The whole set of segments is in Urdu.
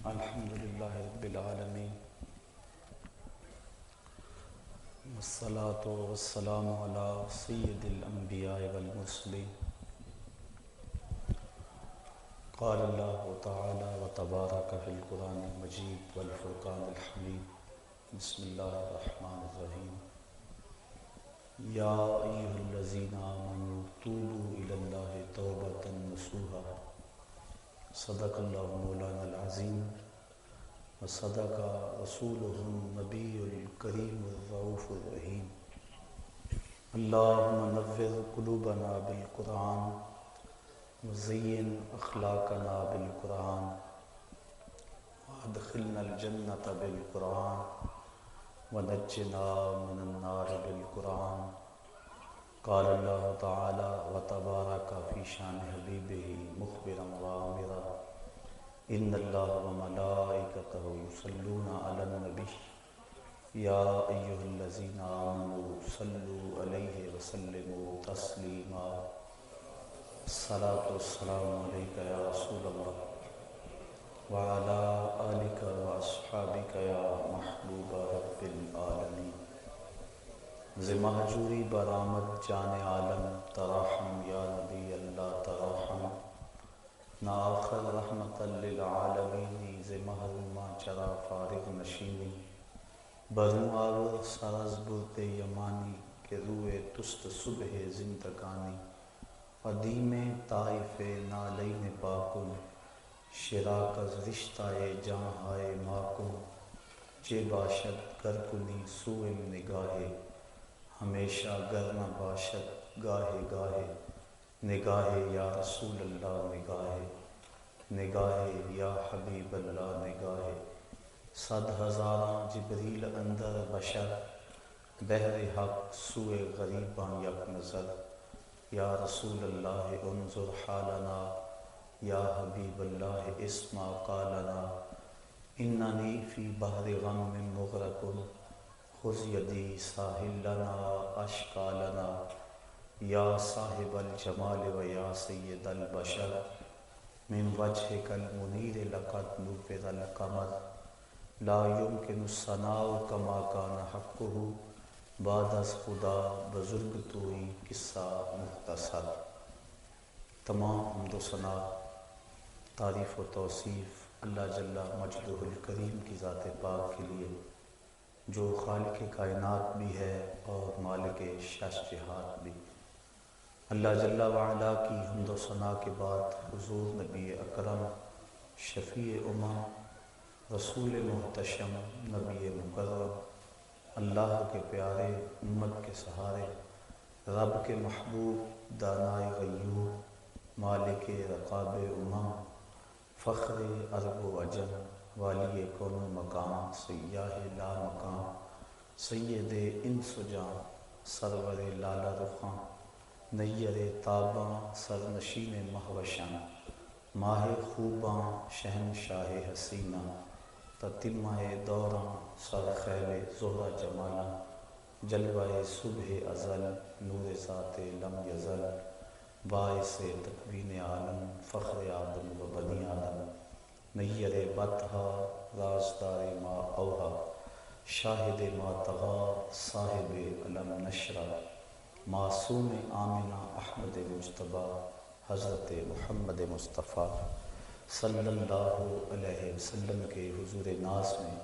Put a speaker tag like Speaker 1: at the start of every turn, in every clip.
Speaker 1: الحمد للہ رب العالمین والصلاة والسلام علی سید الانبیاء والمرسلین قال اللہ تعالی وتبارک فی القرآن المجید والفرقان الحمید بسم اللہ الرحمن الرحیم یا ایہا الذین آمنوا توبوا الی اللہ توبۃ نصوحا صدق اللہ مولانا العظیم وصدق رسولہ النبی الکریم الرؤوف الرحیم اللہم نور قلوبنا بالقرآن وزین اخلاقنا بالقرآن وادخلنا الجنة بالقرآن ونجنا من النار بالقرآن قال اللہ تعالی وتبارک فی شان حبیبہ مخبرا وآمرا ان اللہ وملائکتہ یصلون علی النبی یا ایہا الذین آمنوا صلوا علیہ وسلموا تسلیما الصلاۃ والسلام علیک یا رسول اللہ وعلی آلک واصحابک یا محبوب رب العالمین ز مہجوری برآمد جان عالم تراحم یا نبی اللہ تراحم نا آخر رحمت للعالمین ز محرومہ چرا فارغ نشینی بروں آور سرز برد یمانی کہ روئے تست صبح زندگانی قدیم طائف نالین پاکن شراک از رشتہ جاں ہائے ماکن چے باشد گر کنی سوئم نگاہے ہمیشہ گر نہ باشد گاہے گاہے نگاہے یا رسول اللہ نگاہے نگاہے یا حبیب اللہ نگاہے صد ہزاراں جبریل اندر بشر بحر حق سوئے غریباں یک نظر یا رسول اللہ انظر حالنا یا حبیب اللہ اسمع قالنا اننی فی بحر غم مغرق خذ یدی ساحل لنا اشکا لنا یا صاحب الجمال و یا سید البشر من وجهک المنیر لقد نور القمر لا يمكن الثناء كما كان حقه بعد از خدا بزرگ توئی قصہ مختصر۔ تمام حمد و ثنا تعریف و توصیف اللہ جل مجدہ الکریم کی ذات پاک کے لیے جو خالق کائنات بھی ہے اور مالک شش جہات بھی۔ اللہ جل وعلا کی حمد و ثنا کے بعد حضور نبی اکرم شفیع امم رسول محتشم نبی مکرم اللہ کے پیارے امت کے سہارے رب کے محبوب دانائے غیور مالک رقاب امم فخر عرب و عجم والی کون و مقام سیاہ لا مقام سید انس و جان سرور لالا رخاں نیر تاباں سرنشین مہوشاں ماہ خوباں شہنشاہ حسینہ تتمہ دوراں سر خیل زہرہ جمالاں جلوہ صبح ازل نور ذات لم یزل باعث تکوین عالم فخر آدم و بنی آدم نیر بطحا رازدار ما اوہا شاہد ما طغا صاحب علم نشرہ معصوم آمنہ احمد مجتبیٰ حضرت محمد مصطفیٰ صلی اللہ علیہ وسلم کے حضور ناز میں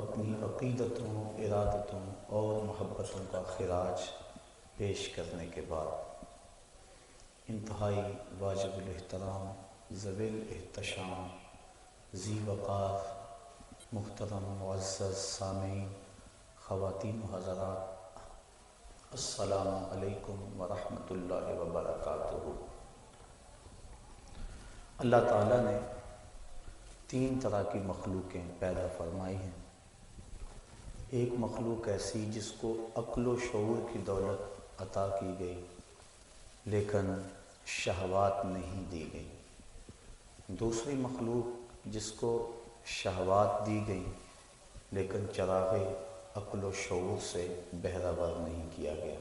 Speaker 1: اپنی عقیدتوں ارادتوں اور محبتوں کا خراج پیش کرنے کے بعد انتہائی واجب الاحترام ذوی الاحتشام ذی وقار محترم معزز سامعین خواتین و حضرات السلام علیکم ورحمۃ اللہ وبرکاتہ۔ اللہ تعالیٰ نے تین طرح کی مخلوقیں پیدا فرمائی ہیں۔ ایک مخلوق ایسی جس کو عقل و شعور کی دولت عطا کی گئی لیکن شہوات نہیں دی گئی۔ دوسری مخلوق جس کو شہوات دی گئی لیکن چراغ عقل و شعور سے بہرہ نہیں کیا گیا۔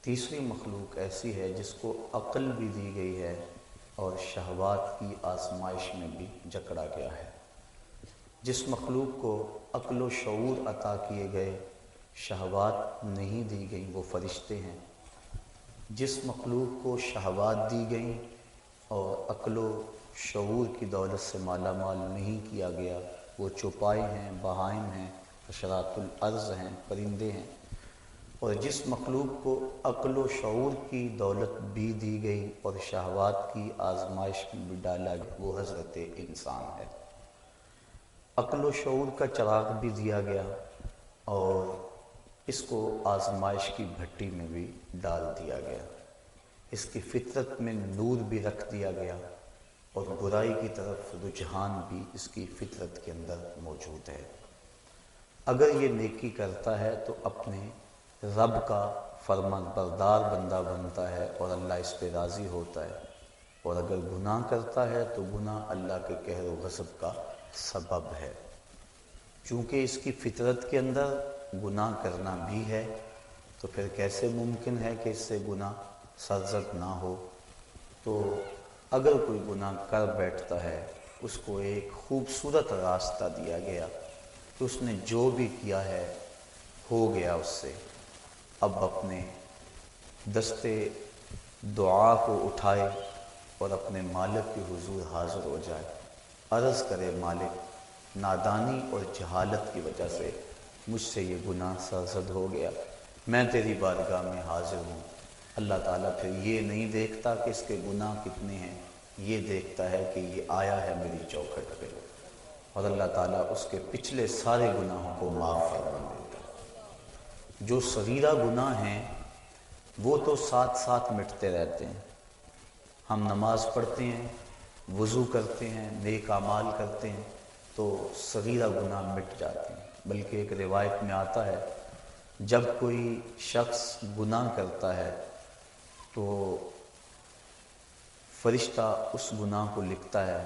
Speaker 1: تیسری مخلوق ایسی ہے جس کو عقل بھی دی گئی ہے اور شہوات کی آزمائش میں بھی جکڑا گیا ہے۔ جس مخلوق کو عقل و شعور عطا کیے گئے، شہوات نہیں دی گئیں، وہ فرشتے ہیں۔ جس مخلوق کو شہوات دی گئیں اور عقل و شعور کی دولت سے مالا مال نہیں کیا گیا، وہ چوپائے ہیں، بہائم ہیں، حشرات الارض ہیں، پرندے ہیں۔ اور جس مخلوق کو عقل و شعور کی دولت بھی دی گئی اور شہوات کی آزمائش میں بھی ڈالا گیا، وہ حضرت انسان ہے۔ عقل و شعور کا چراغ بھی دیا گیا اور اس کو آزمائش کی بھٹی میں بھی ڈال دیا گیا۔ اس کی فطرت میں نور بھی رکھ دیا گیا اور برائی کی طرف رجحان بھی اس کی فطرت کے اندر موجود ہے۔ اگر یہ نیکی کرتا ہے تو اپنے رب کا فرمان بردار بندہ بنتا ہے اور اللہ اس پہ راضی ہوتا ہے، اور اگر گناہ کرتا ہے تو گناہ اللہ کے قہر و غضب کا سبب ہے۔ چونکہ اس کی فطرت کے اندر گناہ کرنا بھی ہے، تو پھر کیسے ممکن ہے کہ اس سے گناہ سرزد نہ ہو؟ تو اگر کوئی گناہ کر بیٹھتا ہے، اس کو ایک خوبصورت راستہ دیا گیا کہ اس نے جو بھی کیا ہے ہو گیا اس سے، اب اپنے دستے دعا کو اٹھائے اور اپنے مالک کے حضور حاضر ہو جائے، عرض کرے مالک، نادانی اور جہالت کی وجہ سے مجھ سے یہ گناہ سرزد ہو گیا، میں تیری بارگاہ میں حاضر ہوں۔ اللہ تعالیٰ پھر یہ نہیں دیکھتا کہ اس کے گناہ کتنے ہیں، یہ دیکھتا ہے کہ یہ آیا ہے میری چوکھٹ پہ، اور اللہ تعالیٰ اس کے پچھلے سارے گناہوں کو معاف فرما دیتا ہے۔ جو صغیرہ گناہ ہیں وہ تو ساتھ ساتھ مٹتے رہتے ہیں۔ ہم نماز پڑھتے ہیں، وضو کرتے ہیں، نیک اعمال کرتے ہیں تو صغیرہ گناہ مٹ جاتے ہیں۔ بلکہ ایک روایت میں آتا ہے جب کوئی شخص گناہ کرتا ہے تو فرشتہ اس گناہ کو لکھتا ہے،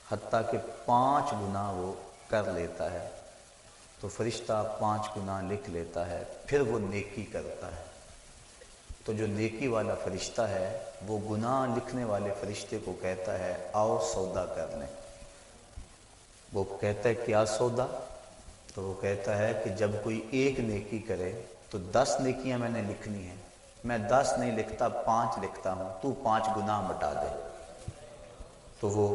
Speaker 1: حتیٰ کہ 5 گناہ وہ کر لیتا ہے تو فرشتہ 5 گناہ لکھ لیتا ہے، پھر وہ نیکی کرتا ہے تو جو نیکی والا فرشتہ ہے وہ گناہ لکھنے والے فرشتے کو کہتا ہے آؤ سودا کر لیں۔ وہ کہتا ہے کیا سودا؟ تو وہ کہتا ہے کہ جب کوئی ایک نیکی کرے تو 10 نیکیاں میں نے لکھنی ہیں، میں 10 نہیں لکھتا 5 لکھتا ہوں، تو 5 گناہ مٹا دے۔ تو وہ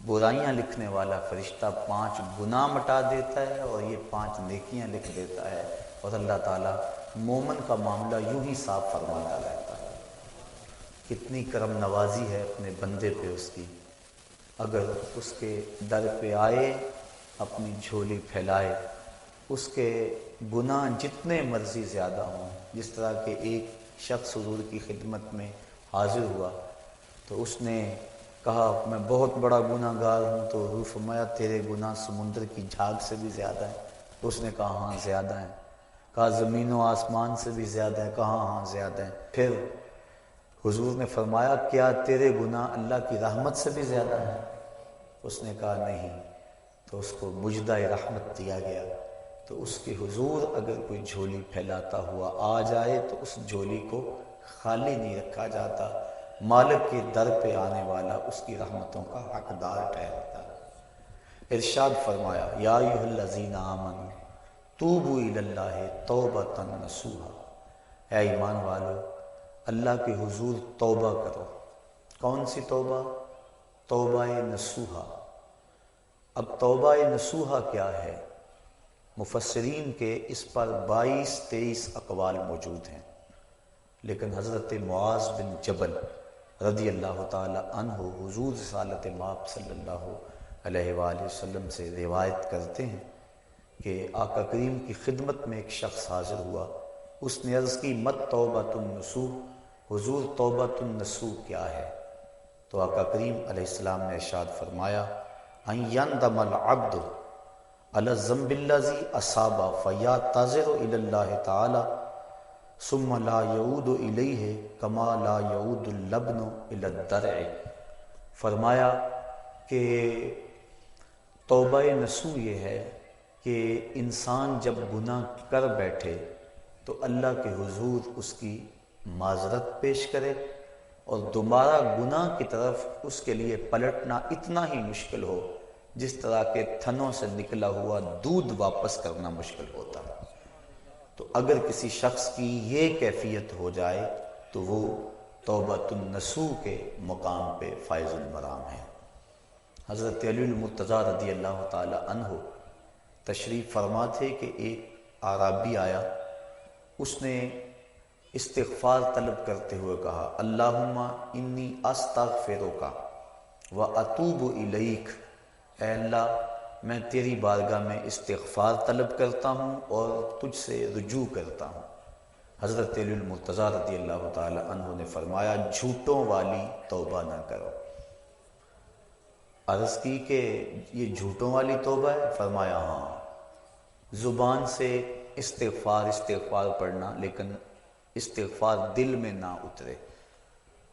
Speaker 1: برائیاں لکھنے والا فرشتہ 5 گناہ مٹا دیتا ہے اور یہ 5 نیکیاں لکھ دیتا ہے، اور اللہ تعالیٰ مومن کا معاملہ یوں ہی صاف فرماتا رہتا ہے۔ کتنی کرم نوازی ہے اپنے بندے پہ اس کی، اگر اس کے در پہ آئے اپنی جھولی پھیلائے، اس کے گناہ جتنے مرضی زیادہ ہوں، جس طرح کہ ایک شخص حضور کی خدمت میں حاضر ہوا تو اس نے کہا میں بہت بڑا گناہ گار ہوں، تو حضور فرمایا تیرے گناہ سمندر کی جھاگ سے بھی زیادہ ہیں؟ اس نے کہا ہاں زیادہ ہیں۔ کہا زمین و آسمان سے بھی زیادہ ہے؟ کہا ہاں زیادہ ہیں۔ پھر حضور نے فرمایا کیا تیرے گناہ اللہ کی رحمت سے بھی زیادہ ہیں؟ اس نے کہا نہیں۔ تو اس کو مجدہ رحمت دیا گیا، تو اس کے حضور اگر کوئی جھولی پھیلاتا ہوا آ جائے تو اس جھولی کو خالی نہیں رکھا جاتا، مالک کے در پہ آنے والا اس کی رحمتوں کا حقدار ٹھہرتا ہے۔ ارشاد فرمایا یا ایھا الذین آمنوا توبوا الی اللہ توبۃ نصوحا، اے ایمان والو اللہ کے حضور توبہ کرو۔ کون سی توبہ؟ توبہ نصوحا۔ اب توبہ نصوحا کیا ہے؟ مفسرین کے اس پر 22-23 اقوال موجود ہیں، لیکن حضرت معاذ بن جبل رضی اللہ تعالی عنہ حضور رسالت مآب صلی اللہ علیہ وآلہ وسلم سے روایت کرتے ہیں کہ آقا کریم کی خدمت میں ایک شخص حاضر ہوا، اس نے عرض کی مت توبۃ النصوح، حضور توبۃ النصوح کیا ہے؟ تو آقا کریم علیہ السلام نے ارشاد فرمایا ان یندم العبد علی الذنب الذی اصاب فیعتذر الی اللہ تعالی ثم لا یعود الیہ کما لا یعود اللبن الی الدرع۔ فرمایا کہ توبہ نصوح یہ ہے کہ انسان جب گناہ کر بیٹھے تو اللہ کے حضور اس کی معذرت پیش کرے اور دوبارہ گناہ کی طرف اس کے لیے پلٹنا اتنا ہی مشکل ہو جس طرح کے تھنوں سے نکلا ہوا دودھ واپس کرنا مشکل ہوتا ہے۔ تو اگر کسی شخص کی یہ کیفیت ہو جائے تو وہ توبۃ النصوح کے مقام پہ فائز المرام ہے۔ حضرت علی المرتضیٰ رضی اللہ تعالی عنہ تشریف فرما تھے کہ ایک اعرابی آیا، اس نے استغفار طلب کرتے ہوئے کہا اللہم انی استغفرک و اتوب الیک، اے اللہ میں تیری بارگاہ میں استغفار طلب کرتا ہوں اور تجھ سے رجوع کرتا ہوں۔ حضرت علی المرتضیٰ رضی اللہ تعالی عنہ نے فرمایا جھوٹوں والی توبہ نہ کرو۔ عرض کی کہ یہ جھوٹوں والی توبہ ہے؟ فرمایا ہاں، زبان سے استغفار پڑھنا لیکن استغفار دل میں نہ اترے۔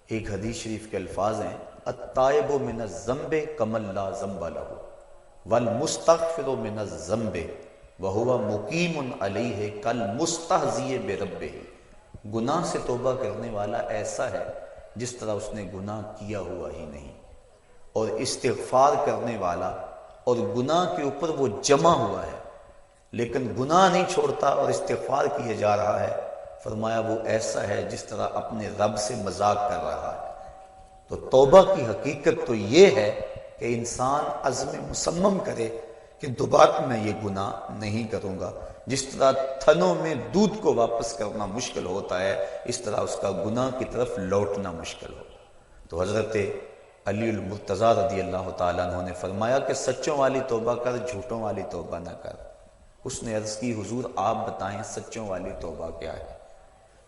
Speaker 1: ایک حدیث شریف کے الفاظ ہیں التائب من الذنب کمن لا ذنب لہ والمستغفر من الذنب وہو مقیم علیہ کالمستہزئ بربہ، گناہ سے توبہ کرنے والا ایسا ہے جس طرح اس نے گناہ کیا ہوا ہی نہیں، اور استغفار کرنے والا اور گناہ کے اوپر وہ جمع ہوا ہے لیکن گناہ نہیں چھوڑتا اور استغفار کیے جا رہا ہے، فرمایا وہ ایسا ہے جس طرح اپنے رب سے مذاق کر رہا ہے۔ تو توبہ کی حقیقت تو یہ ہے کہ انسان عزم مصمم کرے کہ دوبارہ میں یہ گناہ نہیں کروں گا۔ جس طرح تھنوں میں دودھ کو واپس کرنا مشکل ہوتا ہے، اس طرح اس کا گناہ کی طرف لوٹنا مشکل ہو۔ تو حضرت علی المرتضیٰ رضی اللہ تعالیٰ عنہ نے فرمایا کہ سچوں والی توبہ کر، جھوٹوں والی توبہ نہ کر۔ اس نے عرض کی حضور آپ بتائیں سچوں والی توبہ کیا ہے؟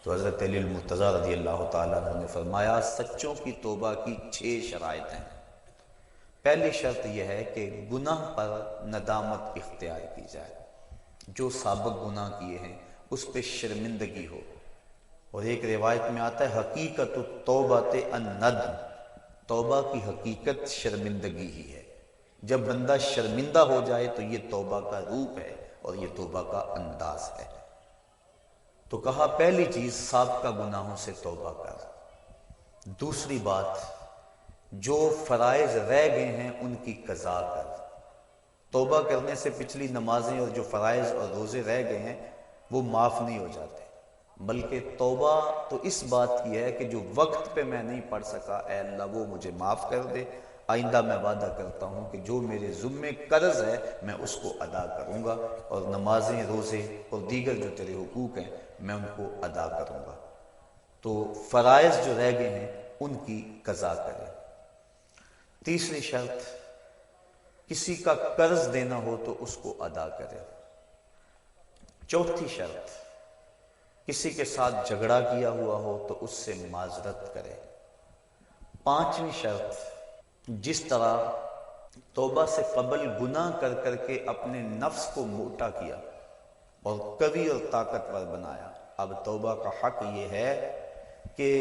Speaker 1: تو حضرت علی المرتضیٰ رضی اللہ تعالیٰ عنہ نے فرمایا سچوں کی توبہ کی 6 شرائط ہیں۔ پہلی شرط یہ ہے کہ گناہ پر ندامت اختیار کی جائے، جو سابق گناہ کیے ہیں اس پہ شرمندگی ہو۔ اور ایک روایت میں آتا ہے حقیقت التوبۃ الندم، توبہ کی حقیقت شرمندگی ہی ہے۔ جب بندہ شرمندہ ہو جائے تو یہ توبہ کا روپ ہے اور یہ توبہ کا انداز ہے۔ تو کہا پہلی چیز سابقہ گناہوں سے توبہ کر۔ دوسری بات جو فرائض رہ گئے ہیں ان کی قضا کر۔ توبہ کرنے سے پچھلی نمازیں اور جو فرائض اور روزے رہ گئے ہیں وہ معاف نہیں ہو جاتے، بلکہ توبہ تو اس بات کی ہے کہ جو وقت پہ میں نہیں پڑھ سکا اے اللہ وہ مجھے معاف کر دے، آئندہ میں وعدہ کرتا ہوں کہ جو میرے ذمے قرض ہے میں اس کو ادا کروں گا، اور نمازیں روزے اور دیگر جو تیرے حقوق ہیں میں ان کو ادا کروں گا۔ تو فرائض جو رہ گئے ہیں ان کی قضا کرے۔ تیسری شرط کسی کا قرض دینا ہو تو اس کو ادا کرے۔ چوتھی شرط کسی کے ساتھ جھگڑا کیا ہوا ہو تو اس سے معذرت کرے۔ پانچویں شرط جس طرح توبہ سے قبل گناہ کر کر کے اپنے نفس کو موٹا کیا اور قوی اور طاقتور بنایا، اب توبہ کا حق یہ ہے کہ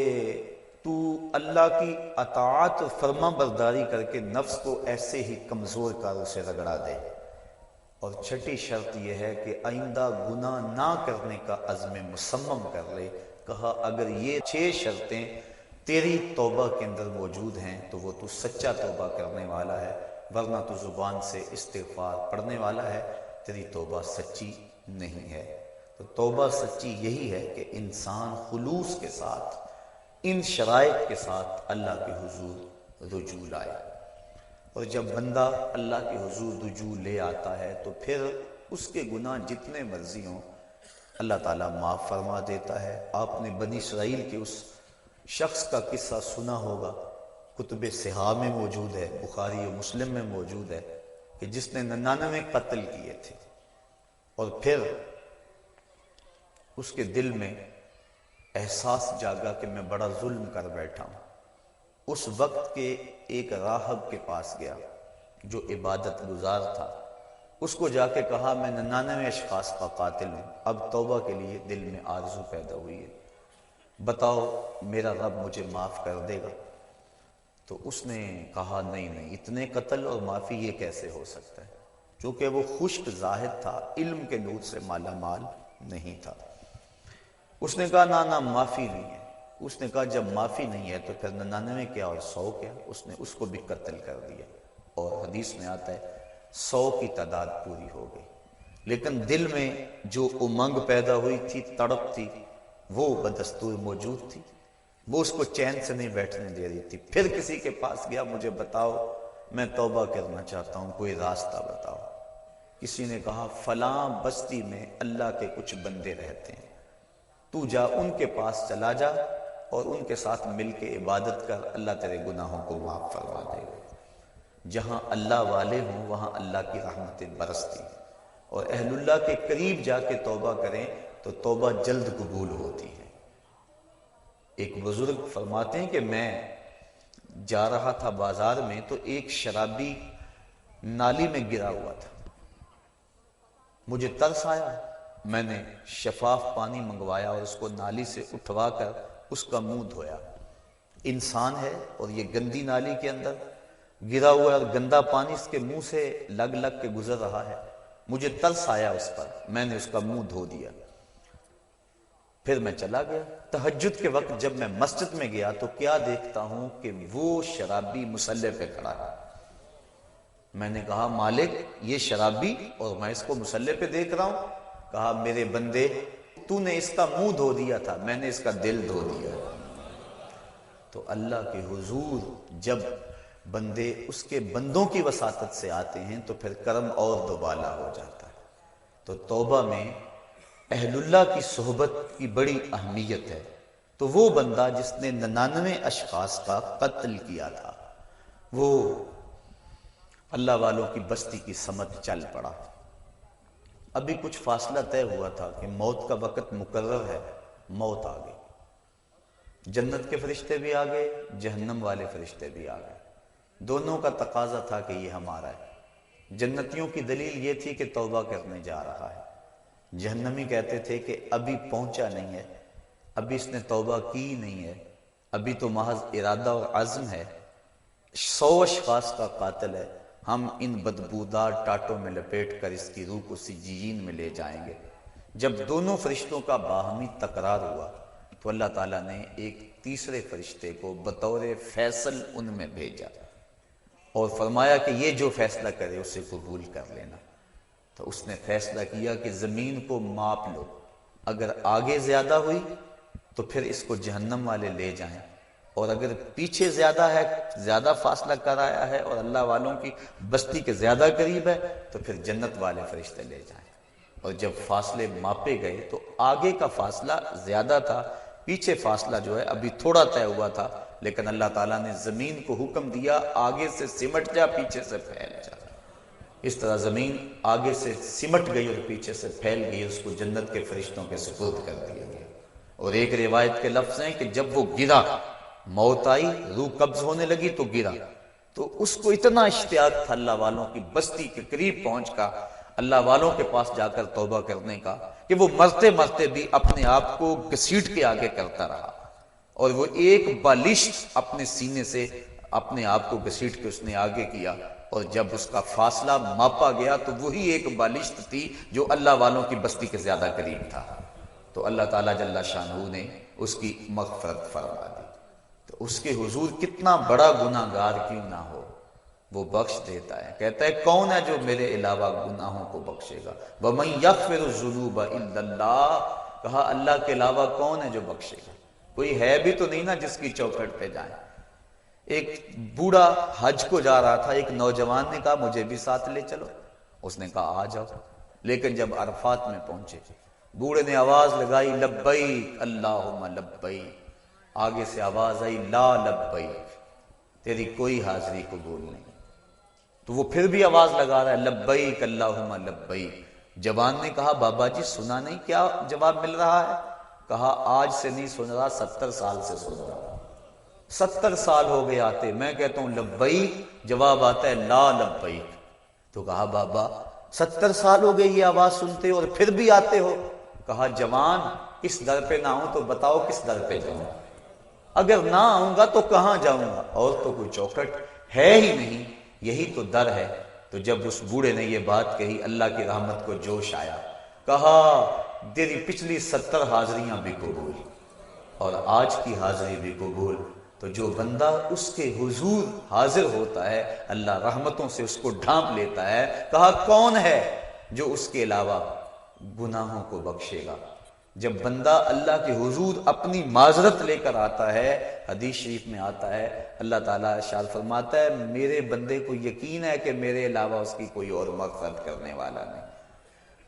Speaker 1: تو اللہ کی اطاعت و فرما برداری کر کے نفس کو ایسے ہی کمزور کر اسے رگڑا دے۔ اور چھٹی شرط یہ ہے کہ آئندہ گناہ نہ کرنے کا عزم مصمم کر لے۔ کہا اگر یہ 6 شرطیں تیری توبہ کے اندر موجود ہیں تو وہ تو سچا توبہ کرنے والا ہے، ورنہ تو زبان سے استغفار پڑھنے والا ہے، تیری توبہ سچی نہیں ہے۔ تو توبہ سچی یہی ہے کہ انسان خلوص کے ساتھ ان شرائط کے ساتھ اللہ کے حضور رجوع لائے۔ اور جب بندہ اللہ کے حضور رجوع لے آتا ہے تو پھر اس کے گناہ جتنے مرضی ہوں اللہ تعالیٰ معاف فرما دیتا ہے۔ آپ نے بنی اسرائیل کے اس شخص کا قصہ سنا ہوگا، کتب صحاح میں موجود ہے، بخاری و مسلم میں موجود ہے، کہ جس نے 99 قتل کیے تھے اور پھر اس کے دل میں احساس جاگا کہ میں بڑا ظلم کر بیٹھا ہوں۔ اس وقت کے ایک راہب کے پاس گیا جو عبادت گزار تھا، اس کو جا کے کہا میں 99 اشخاص کا قاتل ہوں، اب توبہ کے لیے دل میں آرزو پیدا ہوئی ہے، بتاؤ میرا رب مجھے معاف کر دے گا؟ تو اس نے کہا نہیں، اتنے قتل اور معافی یہ کیسے ہو سکتا ہے، چونکہ وہ خشک زاہد تھا، علم کے نور سے مالا مال نہیں تھا۔ اس نے کہا نہ معافی نہیں ہے۔ اس نے کہا جب معافی نہیں ہے تو پھر 99 کیا اور 100 کیا؟ اس نے اس کو بھی قتل کر دیا، اور حدیث میں آتا ہے 100 کی تعداد پوری ہو گئی، لیکن دل میں جو امنگ پیدا ہوئی تھی، تڑپ تھی، وہ بدستور موجود تھی، وہ اس کو چین سے نہیں بیٹھنے دے رہی تھی۔ پھر کسی کے پاس گیا، مجھے بتاؤ میں توبہ کرنا چاہتا ہوں، کوئی راستہ بتاؤ۔ کسی نے کہا فلاں بستی میں اللہ کے کچھ بندے رہتے ہیں، تو جا ان کے پاس چلا جا اور ان کے ساتھ مل کے عبادت کر، اللہ تیرے گناہوں کو معاف فرما دے گا۔ جہاں اللہ والے ہوں وہاں اللہ کی رحمتیں برستی ہیں، اور اہل اللہ کے قریب جا کے توبہ کریں تو توبہ جلد قبول ہوتی ہے۔ ایک بزرگ فرماتے ہیں کہ میں جا رہا تھا بازار میں تو ایک شرابی نالی میں گرا ہوا تھا، مجھے ترس آیا، میں نے شفاف پانی منگوایا اور اس کو نالی سے اٹھوا کر اس کا منہ دھویا۔ انسان ہے اور یہ گندی نالی کے اندر گرا ہوا ہے اور گندا پانی اس کے منہ سے لگ لگ کے گزر رہا ہے، مجھے ترس آیا اس پر، میں نے اس کا منہ دھو دیا۔ پھر میں چلا گیا۔ تہجد کے وقت جب میں مسجد میں گیا تو کیا دیکھتا ہوں کہ وہ شرابی مصلی پہ کھڑا ہے۔ میں نے کہا مالک یہ شرابی اور میں اس کو مصلی پہ دیکھ رہا ہوں؟ کہا میرے بندے تو نے اس کا منہ دھو دیا تھا، میں نے اس کا دل دھو دیا۔ تو اللہ کے حضور جب بندے اس کے بندوں کی وساطت سے آتے ہیں تو پھر کرم اور دوبالا ہو جاتا ہے۔ تو توبہ میں اہل اللہ کی صحبت کی بڑی اہمیت ہے۔ تو وہ بندہ جس نے 99 اشخاص کا قتل کیا تھا، وہ اللہ والوں کی بستی کی سمت چل پڑا۔ ابھی کچھ فاصلہ طے ہوا تھا کہ موت کا وقت مقرر ہے، موت آ گئی۔ جنت کے فرشتے بھی آ گئے، جہنم والے فرشتے بھی آ گئے، دونوں کا تقاضا تھا کہ یہ ہمارا ہے۔ جنتیوں کی دلیل یہ تھی کہ توبہ کرنے جا رہا ہے، جہنمی کہتے تھے کہ ابھی پہنچا نہیں ہے، ابھی اس نے توبہ کی نہیں ہے، ابھی تو محض ارادہ اور عزم ہے، 100 اشخاص کا قاتل ہے، ہم ان بدبودار ٹاٹوں میں لپیٹ کر اس کی روح کو سجین میں لے جائیں گے۔ جب دونوں فرشتوں کا باہمی تکرار ہوا تو اللہ تعالیٰ نے ایک تیسرے فرشتے کو بطور فیصل ان میں بھیجا اور فرمایا کہ یہ جو فیصلہ کرے اسے قبول کر لینا۔ تو اس نے فیصلہ کیا کہ زمین کو ماپ لو، اگر آگے زیادہ ہوئی تو پھر اس کو جہنم والے لے جائیں، اور اگر پیچھے زیادہ ہے، زیادہ فاصلہ کر آیا ہے اور اللہ والوں کی بستی کے زیادہ قریب ہے تو پھر جنت والے فرشتے لے جائیں۔ اور جب فاصلے ماپے گئے تو آگے کا فاصلہ زیادہ تھا، پیچھے فاصلہ جو ہے ابھی تھوڑا طے ہوا تھا، لیکن اللہ تعالیٰ نے زمین کو حکم دیا آگے سے سمٹ جا، پیچھے سے پھیل جا۔ اس طرح زمین آگے سے سمٹ گئی اور پیچھے سے پھیل گئی، اس کو جنت کے فرشتوں کے سپرد کر دیا گیا۔ اور ایک روایت کے لفظ ہیں کہ جب وہ گرا، موت آئی، روح قبض ہونے لگی تو گرا، تو اس کو اتنا اشتیاق تھا اللہ والوں کی بستی کے قریب پہنچ کا، اللہ والوں کے پاس جا کر توبہ کرنے کا، کہ وہ مرتے مرتے بھی اپنے آپ کو گھسیٹ کے آگے کرتا رہا، اور وہ ایک بالشت اپنے سینے سے اپنے آپ کو گھسیٹ کے اس نے آگے کیا، اور جب اس کا فاصلہ ماپا گیا تو وہی ایک بالشت تھی جو اللہ والوں کی بستی کے زیادہ قریب تھا۔ تو اللہ تعالیٰ جل شانہ نے اس کی مغفرت فرما دی۔ تو اس کے حضور کتنا بڑا گناہ گار کیوں نہ ہو، وہ بخش دیتا ہے۔ کہتا ہے کون ہے جو میرے علاوہ گناہوں کو بخشے گا؟ وَمَن يَغْفِرُ الذُّنُوبَ إِلَّا اللَّهُ، کہا اللہ کے علاوہ کون ہے جو بخشے گا؟ کوئی ہے بھی تو نہیں نا جس کی چوکھٹ پہ جائیں۔ ایک بوڑھا حج کو جا رہا تھا، ایک نوجوان نے کہا مجھے بھی ساتھ لے چلو، اس نے کہا آ جاؤ، لیکن جب عرفات میں پہنچے بوڑھے نے آواز لگائی لبیک اللہم لبیک، آگے سے آواز آئی لا لبیک، تیری کوئی حاضری قبول نہیں۔ تو وہ پھر بھی آواز لگا رہا ہے لبیک اللہم لبیک۔ جوان نے کہا بابا جی سنا نہیں کیا جواب مل رہا ہے؟ کہا آج سے نہیں سن رہا، 70 سال سے سن رہا، 70 سال ہو گئے آتے، میں کہتا ہوں لبیک، جواب آتا ہے لا لبیک۔ تو کہا بابا 70 سال ہو گئے یہ آواز سنتے اور پھر بھی آتے ہو؟ کہا جوان اس در پہ نہ ہوں تو بتاؤ کس در پہ جاؤں؟ اگر نہ آؤں گا تو کہاں جاؤں گا؟ اور تو کوئی چوکھٹ ہے ہی نہیں، یہی تو در ہے۔ تو جب اس بوڑھے نے یہ بات کہی اللہ کی رحمت کو جوش آیا، کہا تیری پچھلی 70 حاضریاں بھی قبول، اور آج کی حاضری بھی قبول۔ تو جو بندہ اس کے حضور حاضر ہوتا ہے اللہ رحمتوں سے اس کو ڈھانپ لیتا ہے۔ کہا کون ہے جو اس کے علاوہ گناہوں کو بخشے گا؟ جب بندہ اللہ کے حضور اپنی معذرت لے کر آتا ہے، حدیث شریف میں آتا ہے اللہ تعالیٰ ارشاد فرماتا ہے میرے بندے کو یقین ہے کہ میرے علاوہ اس کی کوئی اور مغفرت کرنے والا نہیں۔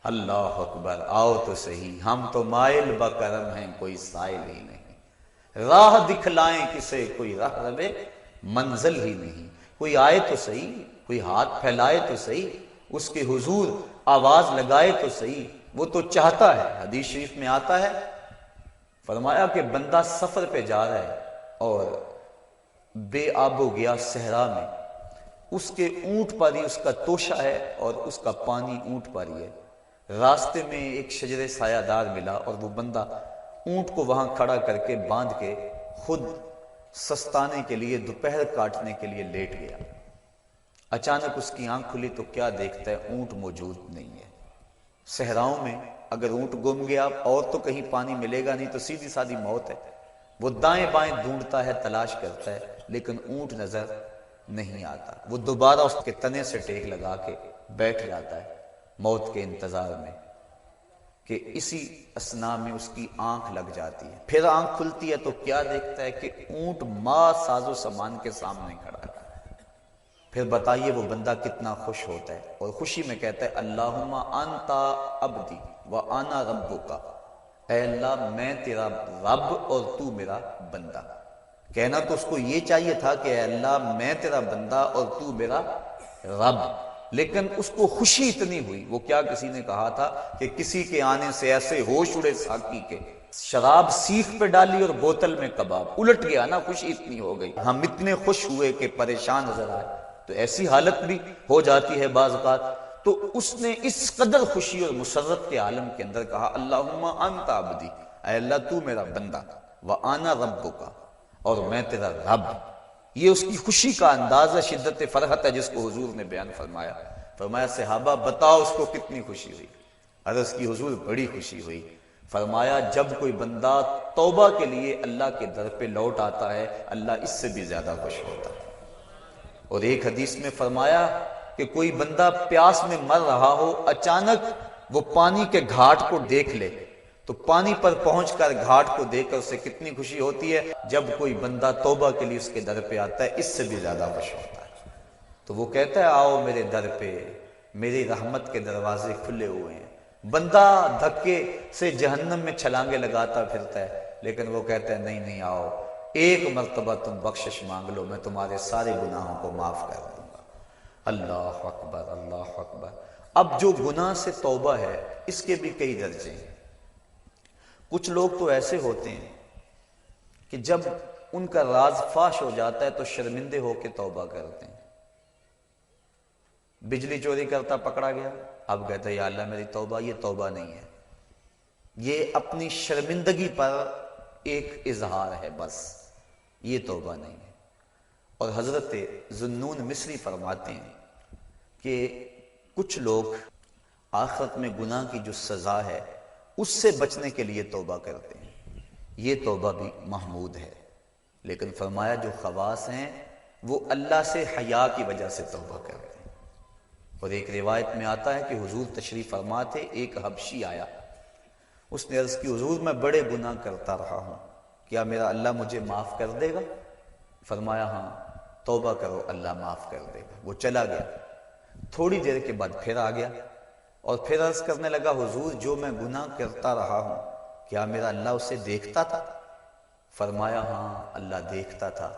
Speaker 1: اللہ اکبر، آؤ تو صحیح، ہم تو مائل بکرم ہیں کوئی سائل ہی نہیں، راہ دکھلائیں کسے کوئی راہ ربے منزل ہی نہیں۔ کوئی آئے تو صحیح، کوئی ہاتھ پھیلائے تو صحیح، اس کے حضور آواز لگائے تو صحیح، وہ تو چاہتا ہے۔ حدیث شریف میں آتا ہے فرمایا کہ بندہ سفر پہ جا رہا ہے اور بے آب و گیا صحرا میں، اس کے اونٹ پر ہی اس کا توشہ ہے اور اس کا پانی اونٹ پر ہی ہے۔ راستے میں ایک شجر سایہ دار ملا اور وہ بندہ اونٹ کو وہاں کھڑا کر کے باندھ کے خود سستانے کے لیے دوپہر کاٹنے کے لیے لیٹ گیا۔ اچانک اس کی آنکھ کھلی تو کیا دیکھتا ہے؟ اونٹ موجود نہیں ہے۔ صحراؤں میں اگر اونٹ گم گیا اور تو کہیں پانی ملے گا نہیں تو سیدھی سادھی موت ہے۔ وہ دائیں بائیں ڈھونڈتا ہے، تلاش کرتا ہے، لیکن اونٹ نظر نہیں آتا۔ وہ دوبارہ اس کے تنے سے ٹیک لگا کے بیٹھ جاتا ہے موت کے انتظار میں، کہ اسی اثناء میں اس کی آنکھ لگ جاتی ہے۔ پھر آنکھ کھلتی ہے تو کیا دیکھتا ہے کہ اونٹ ماں ساز و سامان کے سامنے کھڑا ہے۔ پھر بتائیے وہ بندہ کتنا خوش ہوتا ہے، اور خوشی میں کہتا ہے اللہم انتا عبدی وانا ربک، اے اللہ میں تیرا رب اور تو میرا بندہ۔ کہنا تو اس کو یہ چاہیے تھا کہ اے اللہ میں تیرا بندہ اور تو میرا رب، لیکن اس کو خوشی اتنی ہوئی۔ وہ کیا کسی نے کہا تھا کہ کسی کے آنے سے ایسے ہوش اڑے ساقی کے، شراب سیخ پہ ڈالی اور بوتل میں کباب، الٹ گیا نا، خوشی اتنی ہو گئی۔ ہم اتنے خوش ہوئے کہ پریشان نظر آئے، تو ایسی حالت بھی ہو جاتی ہے بعض اوقات۔ تو اس نے اس قدر خوشی اور مسرت کے عالم کے اندر کہا اللہم انت عبدی، اے اللہ تو میرا بندہ، وانا ربک، اور میں تیرا رب۔ یہ اس کی خوشی کا اندازہ شدت فرحت ہے جس کو حضور نے بیان فرمایا۔ فرمایا صحابہ بتاؤ اس کو کتنی خوشی ہوئی؟ عرض کی حضور بڑی خوشی ہوئی۔ فرمایا جب کوئی بندہ توبہ کے لیے اللہ کے در پہ لوٹ آتا ہے اللہ اس سے بھی زیادہ خوش ہوتا ہے۔ اور ایک حدیث میں فرمایا کہ کوئی بندہ پیاس میں مر رہا ہو، اچانک وہ پانی کے گھاٹ کو دیکھ لے تو پانی پر پہنچ کر گھاٹ کو دیکھ کر اسے کتنی خوشی ہوتی ہے۔ جب کوئی بندہ توبہ کے لیے اس کے در پہ آتا ہے اس سے بھی زیادہ خوش ہوتا ہے۔ تو وہ کہتا ہے آؤ میرے در پہ، میری رحمت کے دروازے کھلے ہوئے ہیں۔ بندہ دھکے سے جہنم میں چھلانگے لگاتا پھرتا ہے، لیکن وہ کہتا ہے نہیں نہیں، آؤ ایک مرتبہ تم بخشش مانگ لو، میں تمہارے سارے گناہوں کو معاف کر دوں گا۔ اللہ اکبر، اللہ اکبر۔ اب جو گناہ سے توبہ ہے اس کے بھی کئی درجے ہیں۔ کچھ لوگ تو ایسے ہوتے ہیں کہ جب ان کا راز فاش ہو جاتا ہے تو شرمندے ہو کے توبہ کرتے ہیں۔ بجلی چوری کرتا پکڑا گیا، اب کہتا ہے یا اللہ میری توبہ، یہ توبہ نہیں ہے، یہ اپنی شرمندگی پر ایک اظہار ہے بس، یہ توبہ نہیں ہے۔ اور حضرت ذوالنون مصری فرماتے ہیں کہ کچھ لوگ آخرت میں گناہ کی جو سزا ہے اس سے بچنے کے لیے توبہ کرتے ہیں، یہ توبہ بھی محمود ہے، لیکن فرمایا جو خواص ہیں وہ اللہ سے حیا کی وجہ سے توبہ کرتے ہیں۔ اور ایک روایت میں آتا ہے کہ حضور تشریف فرما تھے، ایک حبشی آیا، اس نے عرض کی حضور میں بڑے گناہ کرتا رہا ہوں، کیا میرا اللہ مجھے معاف کر دے گا؟ فرمایا ہاں توبہ کرو اللہ معاف کر دے گا۔ وہ چلا گیا، تھوڑی دیر کے بعد پھر آ گیا اور پھر عرض کرنے لگا حضور جو میں گناہ کرتا رہا ہوں کیا میرا اللہ اسے دیکھتا تھا؟ فرمایا ہاں اللہ دیکھتا تھا۔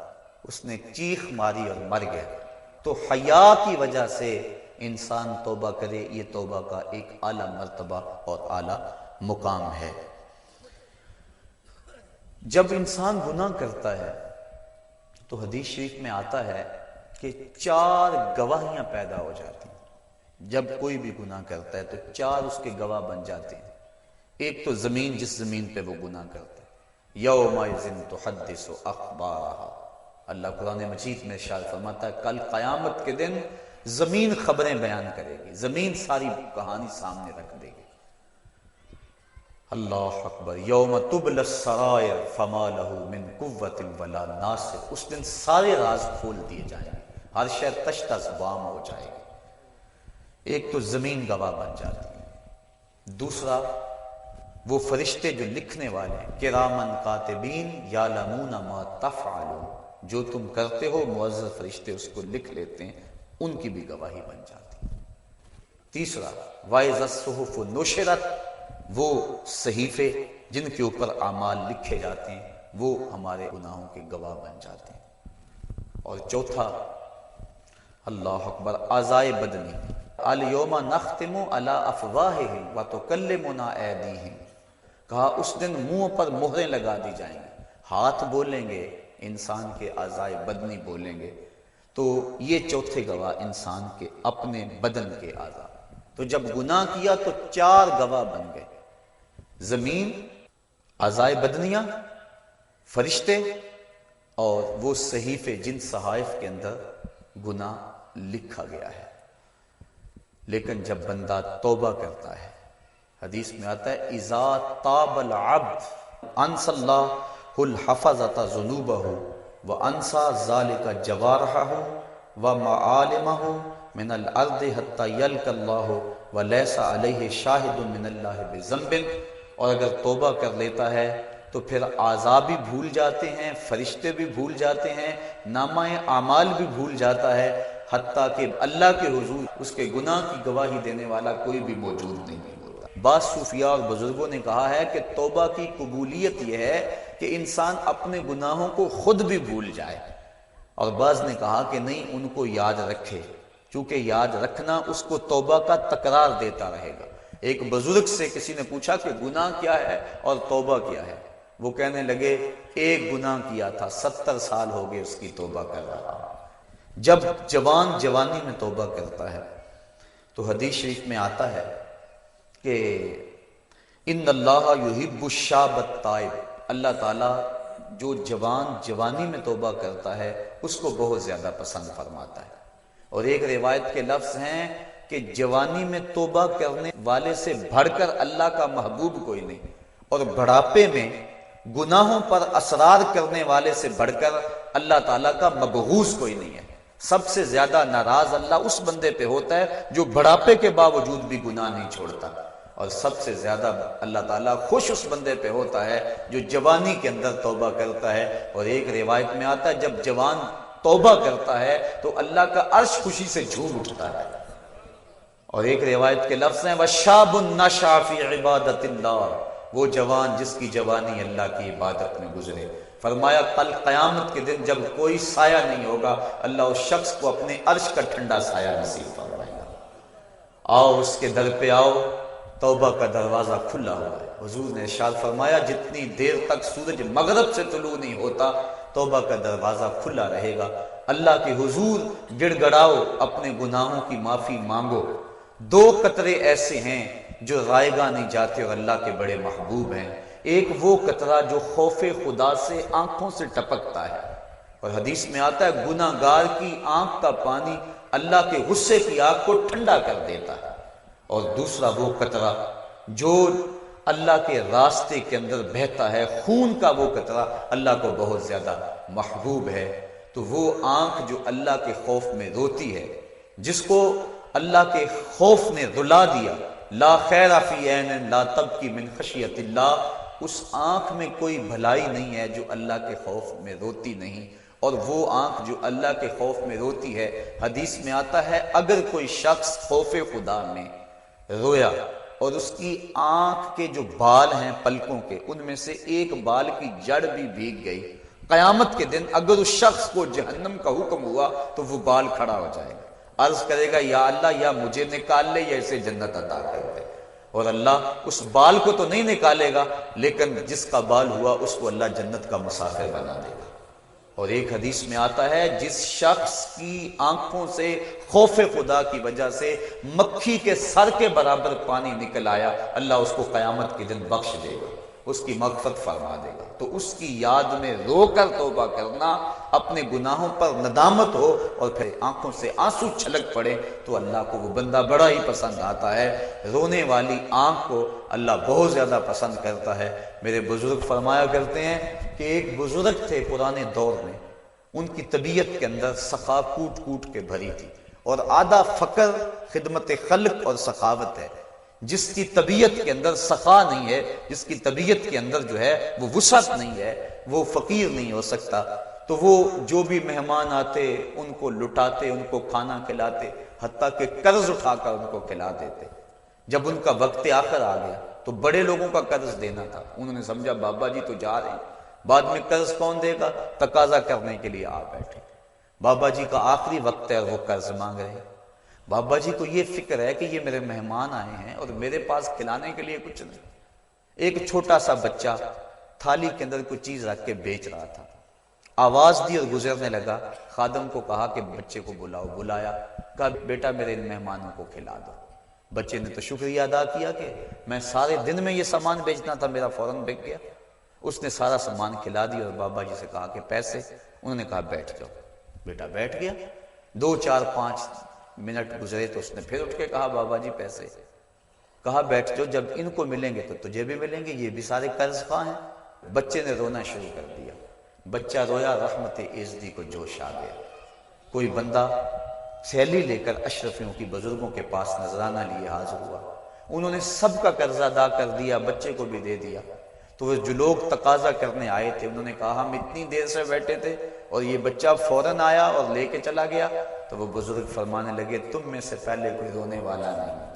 Speaker 1: اس نے چیخ ماری اور مر گیا۔ تو حیا کی وجہ سے انسان توبہ کرے، یہ توبہ کا ایک اعلیٰ مرتبہ اور اعلیٰ مقام ہے۔ جب انسان گناہ کرتا ہے تو حدیث شریف میں آتا ہے کہ 4 گواہیاں پیدا ہو جاتی ہیں۔ جب کوئی بھی گناہ کرتا ہے تو 4 اس کے گواہ بن جاتے ہیں۔ ایک تو زمین، جس زمین پہ وہ گناہ کرتا ہے، یومئذ تحدث اخبارہا، اللہ قرآن مجید میں ارشاد فرماتا ہے کل قیامت کے دن زمین خبریں بیان کرے گی، زمین ساری کہانی سامنے رکھ دے گی۔ اللہ اکبر، یوم تبل السرائر فما لہ من قوت ولا ناصر، اس دن سارے راز کھول دیے جائیں گے، ہر شے تشت ازبام ہو جائے گی۔ ایک تو زمین گواہ بن جاتی ہے، دوسرا وہ فرشتے جو لکھنے والے ہیں، کرامن کاتبین یعلمون ما تفعلون، جو تم کرتے ہو معزز فرشتے اس کو لکھ لیتے ہیں، ان کی بھی گواہی بن جاتی ہے۔ تیسرا وَإِذَا الصُّحُفُ نُشِرَتْ، وہ صحیفے جن کے اوپر اعمال لکھے جاتے ہیں وہ ہمارے گناہوں کے گواہ بن جاتے ہیں۔ اور چوتھا اللہ اکبر، اعضائے بدنی، الیوم نختم علی افواہہم وتکلمنا ایدیہم، کہا اس دن منہ پر مہریں لگا دی جائیں گی، ہاتھ بولیں گے، انسان کے اعضائے بدنی بولیں گے۔ تو یہ چوتھے گواہ انسان کے اپنے بدن کے اعضاء۔ تو جب گناہ کیا تو چار گواہ بن گئے، زمین، اعضائے بدنیاں، فرشتے، اور وہ صحیفے جن صحائف کے اندر گناہ لکھا گیا ہے۔ لیکن جب بندہ توبہ کرتا ہے، حدیث میں آتا ہے اذا تاب العبد انسى اللہ الحفظۃ ذنوبہ وانسى ذلك جوارحہ ومعالمہ من الارض حتی یلقى اللہ ولیس علیہ شاہد من اللہ بذنب، اور اگر توبہ کر لیتا ہے تو پھر اعضاء بھی بھول جاتے ہیں، فرشتے بھی بھول جاتے ہیں، نامہ اعمال بھی بھول جاتا ہے، حتیٰ کہ اللہ کے حضور اس کے گناہ کی گواہی دینے والا کوئی بھی موجود نہیں ہوتا۔ بعض صوفیاء اور بزرگوں نے کہا ہے کہ توبہ کی قبولیت یہ ہے کہ انسان اپنے گناہوں کو خود بھی بھول جائے، اور بعض نے کہا کہ نہیں، ان کو یاد رکھے، چونکہ یاد رکھنا اس کو توبہ کا تکرار دیتا رہے گا۔ ایک بزرگ سے کسی نے پوچھا کہ گناہ کیا ہے اور توبہ کیا ہے؟ وہ کہنے لگے ایک گناہ کیا تھا، 70 سال ہو گئے اس کی توبہ کر رہا۔ جب جوان جوانی میں توبہ کرتا ہے تو حدیث شریف میں آتا ہے کہ ان اللہ یحب الشاب التائب، اللہ تعالیٰ جو جوان جوانی میں توبہ کرتا ہے اس کو بہت زیادہ پسند فرماتا ہے۔ اور ایک روایت کے لفظ ہیں کہ جوانی میں توبہ کرنے والے سے بڑھ کر اللہ کا محبوب کوئی نہیں، اور بڑھاپے میں گناہوں پر اصرار کرنے والے سے بڑھ کر اللہ تعالیٰ کا مبغوث کوئی نہیں ہے۔ سب سے زیادہ ناراض اللہ اس بندے پہ ہوتا ہے جو بڑھاپے کے باوجود بھی گناہ نہیں چھوڑتا، اور سب سے زیادہ اللہ تعالیٰ خوش اس بندے پہ ہوتا ہے جو جوانی کے اندر توبہ کرتا ہے۔ اور ایک روایت میں آتا ہے جب جوان توبہ کرتا ہے تو اللہ کا عرش خوشی سے جھوم اٹھتا ہے۔ اور ایک روایت کے لفظ ہیں وَشَابٌ نَشَأَ فِي عِبَادَةِ اللَّهِ، وہ جوان جس کی جوانی اللہ کی عبادت میں گزرے۔ فرمایا کل قیامت کے دن جب کوئی سایہ نہیں ہوگا، اللہ اس شخص کو اپنے عرش کا ٹھنڈا سایہ نصیب فرمائے گا۔ آؤ اس کے در پہ آؤ، توبہ کا دروازہ کھلا ہوا ہے۔ حضور نے ارشاد فرمایا جتنی دیر تک سورج مغرب سے طلوع نہیں ہوتا توبہ کا دروازہ کھلا رہے گا۔ اللہ کے حضور گڑ گڑاؤ، اپنے گناہوں کی معافی مانگو۔ دو قطرے ایسے ہیں جو رائے گاہ نہیں جاتے اور اللہ کے بڑے محبوب ہیں۔ ایک وہ قطرہ جو خوف خدا سے آنکھوں سے ٹپکتا ہے، اور حدیث میں آتا ہے گناہ گار کی آنکھ کا پانی اللہ کے غصے کی آگ کو ٹھنڈا کر دیتا ہے۔ اور دوسرا وہ قطرہ جو اللہ کے راستے کے اندر بہتا ہے، خون کا وہ قطرہ اللہ کو بہت زیادہ محبوب ہے۔ تو وہ آنکھ جو اللہ کے خوف میں روتی ہے، جس کو اللہ کے خوف نے رلا دیا، لا خیر فی عین لا تبکی من خشیت اللہ، اس آنکھ میں کوئی بھلائی نہیں ہے جو اللہ کے خوف میں روتی نہیں۔ اور وہ آنکھ جو اللہ کے خوف میں روتی ہے، حدیث میں آتا ہے اگر کوئی شخص خوف خدا میں رویا اور اس کی آنکھ کے جو بال ہیں پلکوں کے، ان میں سے ایک بال کی جڑ بھی بھیگ گئی، قیامت کے دن اگر اس شخص کو جہنم کا حکم ہوا تو وہ بال کھڑا ہو جائے گا، عرض کرے گا یا اللہ یا مجھے نکال لے یا اسے جنت عطا کر دے، اور اللہ اس بال کو تو نہیں نکالے گا لیکن جس کا بال ہوا اس کو اللہ جنت کا مسافر بنا دے گا۔ اور ایک حدیث میں آتا ہے جس شخص کی آنکھوں سے خوف خدا کی وجہ سے مکھی کے سر کے برابر پانی نکل آیا، اللہ اس کو قیامت کے دن بخش دے گا۔
Speaker 2: اس کی مغفرت فرما دے گا۔ تو اس کی یاد میں رو کر توبہ کرنا، اپنے گناہوں پر ندامت ہو اور پھر آنکھوں سے آنسو چھلک پڑے تو اللہ کو وہ بندہ بڑا ہی پسند آتا ہے۔ رونے والی آنکھ کو اللہ بہت زیادہ پسند کرتا ہے۔ میرے بزرگ فرمایا کرتے ہیں کہ ایک بزرگ تھے پرانے دور میں، ان کی طبیعت کے اندر سخا کوٹ کوٹ کے بھری تھی، اور آدھا فقر خدمت خلق اور سخاوت ہے۔ جس کی طبیعت کے اندر سخا نہیں ہے، جس کی طبیعت کے اندر جو ہے وہ وسعت نہیں ہے، وہ فقیر نہیں ہو سکتا، تو وہ جو بھی مہمان آتے ان کو لٹاتے، ان کو کھانا کھلاتے، حتیٰ کہ قرض اٹھا کر ان کو کھلا دیتے۔ جب ان کا وقت آخر آ گیا تو بڑے لوگوں کا قرض دینا تھا، انہوں نے سمجھا بابا جی تو جا رہے ہیں، بعد میں قرض کون دے گا، تقاضا کرنے کے لیے آ بیٹھے۔ بابا جی کا آخری وقت ہے اور وہ قرض مانگ رہے ہیں۔ بابا جی کو یہ فکر ہے کہ یہ میرے مہمان آئے ہیں اور میرے پاس کھلانے کے لیے کچھ نہیں۔ ایک چھوٹا سا بچہ تھالی کے اندر کوئی چیز رکھ کے بیچ رہا تھا، آواز دی اور گزرنے لگا۔ خادم کو کہا کہ بچے کو بلاؤ، بلایا، کہا بیٹا میرے ان مہمانوں کو کھلا دو۔ بچے نے تو شکریہ ادا کیا کہ میں سارے دن میں یہ سامان بیچنا تھا، میرا فوراً بک گیا۔ اس نے سارا سامان کھلا دیا اور بابا جی سے کہا کہ پیسے، انہوں نے کہا بیٹھ جاؤ۔ بیٹا بیٹھ گیا۔ 2 4 5 منٹ گزرے تو اس نے پھر اٹھ کے کہا بابا جی پیسے، کہا بیٹھ جاؤ، جب ان کو ملیں گے تو تجھے بھی ملیں گے، یہ بھی سارے قرض خواہ ہیں۔ بچے نے رونا شروع کر دیا۔ بچہ رویا، رحمت عزدی کو جوش آ گیا۔ کوئی بندہ سیلی لے کر اشرفیوں کی بزرگوں کے پاس نذرانہ لیے حاضر ہوا، انہوں نے سب کا قرض ادا کر دیا، بچے کو بھی دے دیا۔ تو وہ جو لوگ تقاضا کرنے آئے تھے انہوں نے کہا ہم اتنی دیر سے بیٹھے تھے اور یہ بچہ فوراً آیا اور لے کے چلا گیا۔ تو وہ بزرگ فرمانے لگے تم میں سے پہلے کوئی رونے والا نہیں،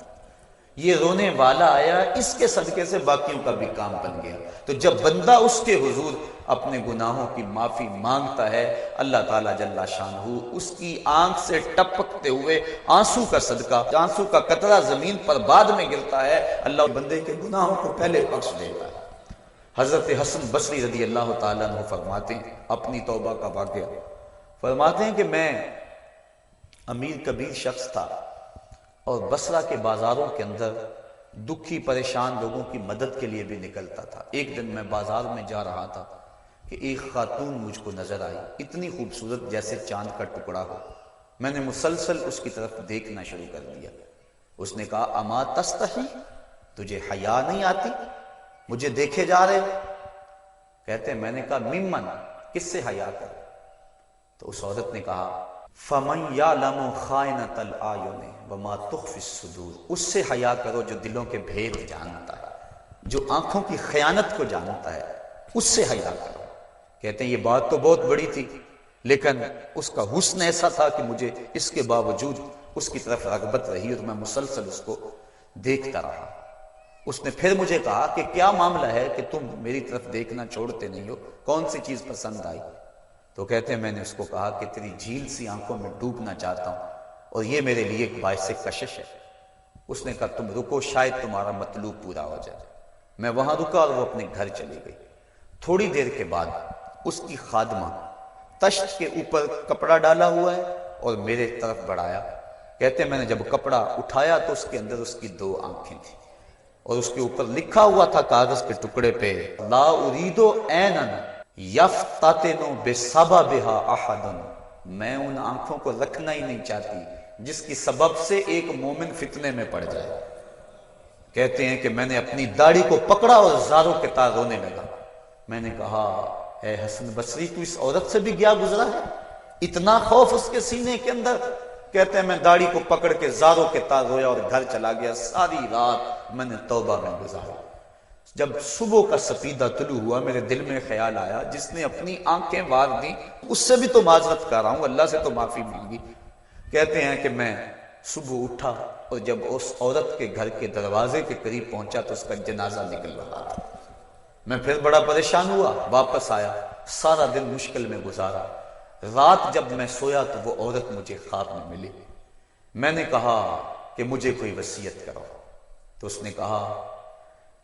Speaker 2: یہ رونے والا آیا، اس کے صدقے سے باقیوں کا بھی کام بن گیا۔ تو جب بندہ اس کے حضور اپنے گناہوں کی معافی مانگتا ہے، اللہ تعالیٰ جل شانہ اس کی آنکھ سے ٹپکتے ہوئے آنسو کا صدقہ، آنسو کا قطرہ زمین پر بعد میں گرتا ہے، اللہ بندے کے گناہوں کو پہلے بخش دیتا ہے۔ حضرت حسن بصری رضی اللہ تعالیٰ عنہ فرماتے ہیں اپنی توبہ کا واقعہ، فرماتے ہیں کہ میں امیر کبیر شخص تھا اور بصرہ کے بازاروں کے اندر دکھی پریشان لوگوں کی مدد کے لیے بھی نکلتا تھا۔ ایک دن میں بازار میں جا رہا تھا کہ ایک خاتون مجھ کو نظر آئی، اتنی خوبصورت جیسے چاند کا ٹکڑا ہو۔ میں نے مسلسل اس کی طرف دیکھنا شروع کر دیا۔ اس نے کہا اما تستحی، تجھے حیا نہیں آتی، مجھے دیکھے جا رہے ہو؟ کہتے ہیں میں نے کہا ممن، کس سے حیا کر؟ تو اس عورت نے کہا فَمَنْ يَعْلَمُ خَائِنَةَ الْأَعْيُنِ وَمَا تُخْفِي الصُّدُورُ، اس سے حیا کرو جو دلوں کے بھید جانتا ہے، جو آنکھوں کی خیانت کو جانتا ہے، اس سے حیا کرو۔ کہتے ہیں یہ بات تو بہت بڑی تھی، لیکن اس کا حسن ایسا تھا کہ مجھے اس کے باوجود اس کی طرف رغبت رہی اور میں مسلسل اس کو دیکھتا رہا۔ اس نے پھر مجھے کہا کہ کیا معاملہ ہے کہ تم میری طرف دیکھنا چھوڑتے نہیں ہو، کون سی چیز پسند آئی؟ تو کہتے ہیں میں نے اس کو کہا کہ تیری جھیل سی آنکھوں میں ڈوبنا چاہتا ہوں اور یہ میرے لیے ایک باعث کشش ہے۔ اس نے کہا تم رکو، شاید تمہارا مطلوب پورا ہو جائے۔ میں وہاں رکا اور وہ اپنے گھر چلی گئی۔ تھوڑی دیر کے بعد اس کی خادمہ تشت کے اوپر کپڑا ڈالا ہوا ہے اور میرے طرف بڑھایا۔ کہتے ہیں میں نے جب کپڑا اٹھایا تو اس کے اندر اس کی 2 آنکھیں تھیں اور اس کے اوپر لکھا ہوا تھا کاغذ کے ٹکڑے پہ لا اريد عینا یفتتن بسببها احد، میں ان آنکھوں کو رکھنا ہی نہیں چاہتی جس کی سبب سے ایک مومن فتنے میں پڑ جائے۔ کہتے ہیں کہ میں نے اپنی داڑھی کو پکڑا اور زاروں کے تار رونے لگا۔ میں نے کہا اے حسن بصری تو اس عورت سے بھی گیا گزرا ہے، اتنا خوف اس کے سینے کے اندر؟ کہتے ہیں میں داڑھی کو پکڑ کے زاروں کے تار رویا اور گھر چلا گیا۔ ساری رات میں نے توبہ میں گزاری۔ جب صبح کا سپیدہ طلوع ہوا میرے دل میں خیال آیا جس نے اپنی آنکھیں وار دی اس سے بھی تو معذرت کر رہا ہوں، اللہ سے تو معافی مانگی۔ کہتے ہیں کہ میں صبح اٹھا اور جب اس عورت کے گھر کے دروازے کے قریب پہنچا تو اس کا جنازہ نکل رہا تھا۔ میں پھر بڑا پریشان ہوا، واپس آیا، سارا دن مشکل میں گزارا۔ رات جب میں سویا تو وہ عورت مجھے خواب میں ملی۔ میں نے کہا کہ مجھے کوئی وصیت کرو، تو اس نے کہا